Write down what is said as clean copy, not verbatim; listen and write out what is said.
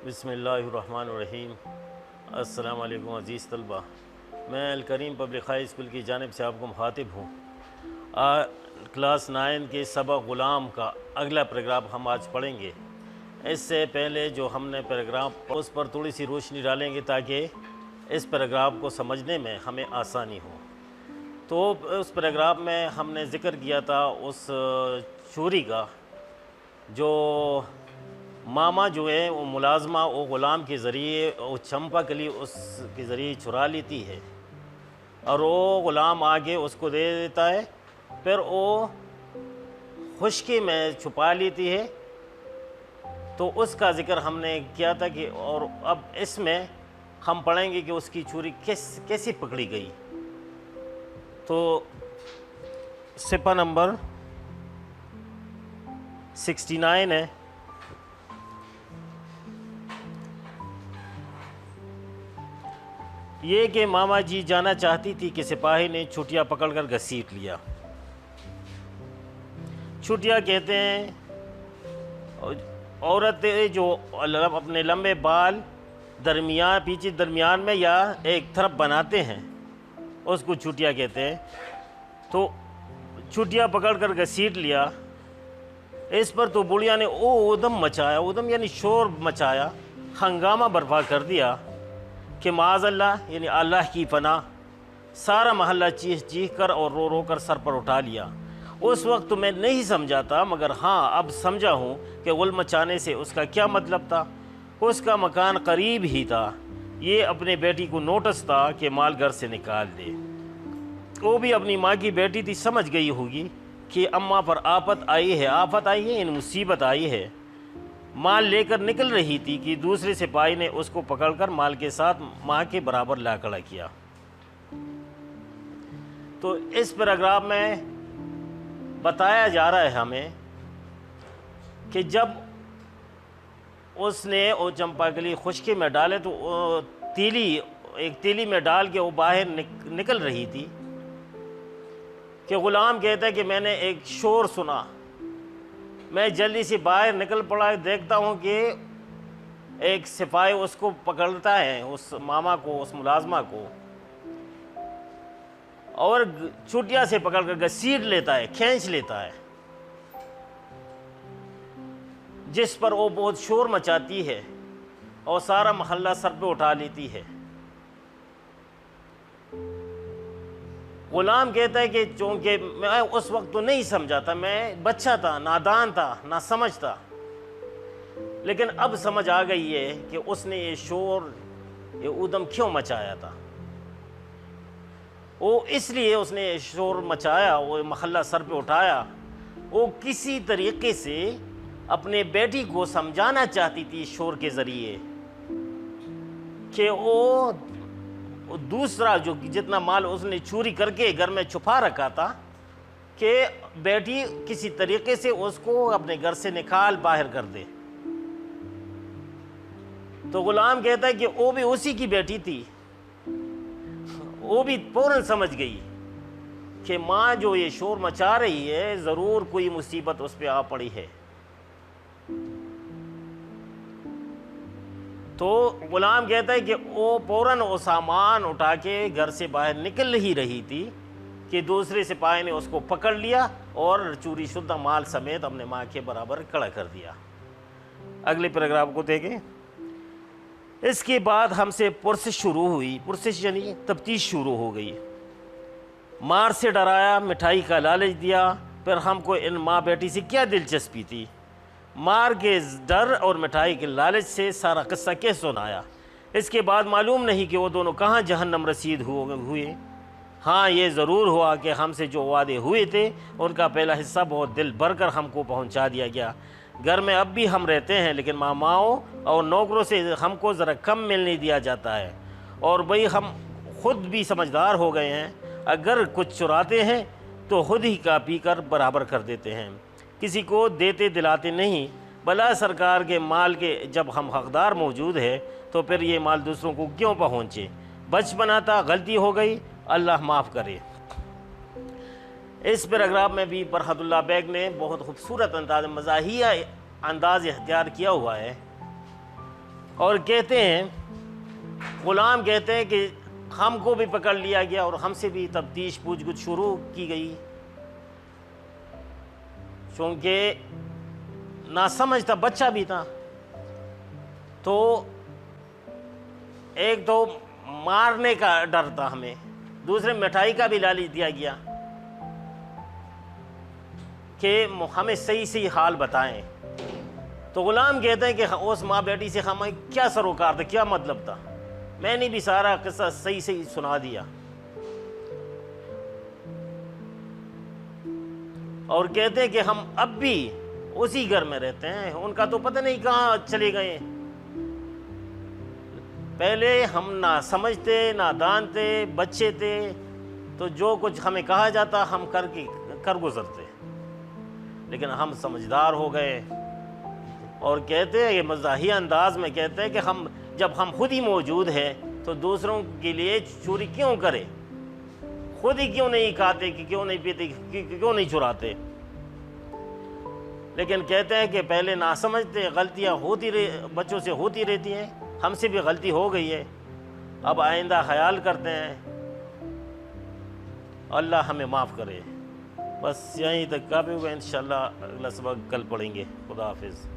بسم اللہ الرحمن الرحیم۔ السلام علیکم عزیز طلبہ، میں الکریم پبلک ہائی اسکول کی جانب سے آپ کو مخاطب ہوں۔ کلاس 9 کے سبق غلام کا اگلا پیراگراف ہم آج پڑھیں گے۔ اس سے پہلے جو ہم نے پیراگراف اس پر تھوڑی سی روشنی ڈالیں گے تاکہ اس پیراگراف کو سمجھنے میں ہمیں آسانی ہو۔ تو اس پیراگراف میں ہم نے ذکر کیا تھا اس چوری کا، جو ماما جو ہے وہ ملازمہ وہ غلام کے ذریعے وہ چمپا کلی اس کے ذریعے چرا لیتی ہے اور وہ غلام آگے اس کو دے دیتا ہے، پھر وہ خشکی میں چھپا لیتی ہے۔ تو اس کا ذکر ہم نے کیا تھا کہ اور اب اس میں ہم پڑھیں گے کہ اس کی چوری کیسی پکڑی گئی۔ تو صفحہ نمبر 69 ہے۔ یہ کہ ماما جی جانا چاہتی تھی کہ سپاہی نے چھٹیا پکڑ کر گھسیٹ لیا۔ چھٹیا کہتے ہیں عورتیں جو اپنے لمبے بال پیچھے درمیان میں یا ایک طرف بناتے ہیں اس کو چھٹیا کہتے ہیں۔ تو چھٹیا پکڑ کر گھسیٹ لیا۔ اس پر تو بڑھیا نے ادم مچایا، ادم یعنی شور مچایا، ہنگامہ برپا کر دیا کہ معاذ اللہ یعنی اللہ کی پناہ۔ سارا محلہ چیخ چیخ کر اور رو رو کر سر پر اٹھا لیا۔ اس وقت تو میں نہیں سمجھا تھا، مگر ہاں اب سمجھا ہوں کہ غل مچانے سے اس کا کیا مطلب تھا۔ اس کا مکان قریب ہی تھا، یہ اپنے بیٹی کو نوٹس تھا کہ مال گھر سے نکال دے۔ وہ بھی اپنی ماں کی بیٹی تھی، سمجھ گئی ہوگی کہ اماں پر آفت آئی ہے یعنی مصیبت آئی ہے۔ مال لے کر نکل رہی تھی کہ دوسرے سپاہی نے اس کو پکڑ کر مال کے ساتھ ماں کے برابر لا کھڑا کیا۔ تو اس پیراگراف میں بتایا جا رہا ہے ہمیں کہ جب اس نے وہ چمپا کلی خشکی میں ڈالے تو ایک تیلی میں ڈال کے وہ باہر نکل رہی تھی کہ غلام کہتا ہے کہ میں نے ایک شور سنا، میں جلدی سے باہر نکل پڑا، دیکھتا ہوں کہ ایک سپاہی اس کو پکڑتا ہے، اس ماما کو، اس ملازمہ کو، اور چھٹیا سے پکڑ کر گھسیٹ لیتا ہے، کھینچ لیتا ہے، جس پر وہ بہت شور مچاتی ہے اور سارا محلہ سر پہ اٹھا لیتی ہے۔ غلام کہتا ہے کہ چونکہ میں اس وقت تو نہیں سمجھا تھا، میں بچہ تھا، نادان تھا، نہ سمجھ تھا، لیکن اب سمجھ آ گئی ہے کہ اس نے یہ شور یہ ادم کیوں مچایا تھا۔ وہ اس لیے اس نے شور مچایا، وہ محلہ سر پہ اٹھایا، وہ کسی طریقے سے اپنے بیٹی کو سمجھانا چاہتی تھی شور کے ذریعے کہ وہ دوسرا جو جتنا مال اس نے چوری کر کے گھر میں چھپا رکھا تھا کہ بیٹی کسی طریقے سے اس کو اپنے گھر سے نکال باہر کر دے۔ تو غلام کہتا ہے کہ وہ بھی اسی کی بیٹی تھی، وہ بھی فوراً سمجھ گئی کہ ماں جو یہ شور مچا رہی ہے ضرور کوئی مصیبت اس پہ آ پڑی ہے۔ تو غلام کہتا ہے کہ وہ فوراً وہ سامان اٹھا کے گھر سے باہر نکل ہی رہی تھی کہ دوسرے سپاہی نے اس کو پکڑ لیا اور چوری شدہ مال سمیت اپنے ماں کے برابر کھڑا کر دیا۔ اگلے پیراگراف کو دیکھیں۔ اس کے بعد ہم سے پرسش شروع ہوئی، پرسش یعنی تفتیش شروع ہو گئی۔ مار سے ڈرایا، مٹھائی کا لالچ دیا، پھر ہم کو ان ماں بیٹی سے کیا دلچسپی تھی، مار کے ڈر اور مٹھائی کے لالچ سے سارا قصہ کیسے سنایا۔ اس کے بعد معلوم نہیں کہ وہ دونوں کہاں جہنم رسید ہوئے۔ ہاں یہ ضرور ہوا کہ ہم سے جو وعدے ہوئے تھے ان کا پہلا حصہ بہت دل بھر کر ہم کو پہنچا دیا گیا۔ گھر میں اب بھی ہم رہتے ہیں، لیکن ماماؤں اور نوکروں سے ہم کو ذرا کم ملنے دیا جاتا ہے، اور بھئی ہم خود بھی سمجھدار ہو گئے ہیں، اگر کچھ چراتے ہیں تو خود ہی کا پی کر برابر کر دیتے ہیں، کسی کو دیتے دلاتے نہیں۔ بلا سرکار کے مال کے جب ہم حقدار موجود ہے تو پھر یہ مال دوسروں کو کیوں پہنچے۔ بچپنا تھا، غلطی ہو گئی، اللہ معاف کرے۔ اس پیراگراف میں بھی فرحت اللہ بیگ نے بہت خوبصورت انداز مزاحیہ انداز اختیار کیا ہوا ہے اور کہتے ہیں غلام کہتے ہیں کہ ہم کو بھی پکڑ لیا گیا اور ہم سے بھی تفتیش پوچھ گچھ شروع کی گئی، چونکہ ناسمجھ تھا، بچہ بھی تھا، تو ایک تو مارنے کا ڈر تھا ہمیں، دوسرے مٹھائی کا بھی لالچ دیا گیا کہ ہمیں صحیح صحیح حال بتائیں۔ تو غلام کہتے ہیں کہ اس ماں بیٹی سے ہمیں کیا سروکار تھا، کیا مطلب تھا، میں نے بھی سارا قصہ صحیح صحیح سنا دیا۔ اور کہتے ہیں کہ ہم اب بھی اسی گھر میں رہتے ہیں، ان کا تو پتہ نہیں کہاں چلے گئے۔ پہلے ہم نہ سمجھتے، نہ دانتے، بچے تھے، تو جو کچھ ہمیں کہا جاتا ہم کر گزرتے، لیکن ہم سمجھدار ہو گئے۔ اور کہتے ہیں یہ مزاحیہ انداز میں کہتے ہیں کہ جب ہم خود ہی موجود ہیں تو دوسروں کے لیے چوری کیوں کرے، خود ہی کیوں نہیں کھاتے، کہ کیوں نہیں پیتے، کیوں نہیں چراتے۔ لیکن کہتے ہیں کہ پہلے نہ سمجھتے، غلطیاں بچوں سے ہوتی رہتی ہیں، ہم سے بھی غلطی ہو گئی ہے، اب آئندہ خیال کرتے ہیں، اللہ ہمیں معاف کرے۔ بس یہیں تک کافی ہوگا، انشاءاللہ اگلا سبق کل پڑھیں گے۔ خدا حافظ۔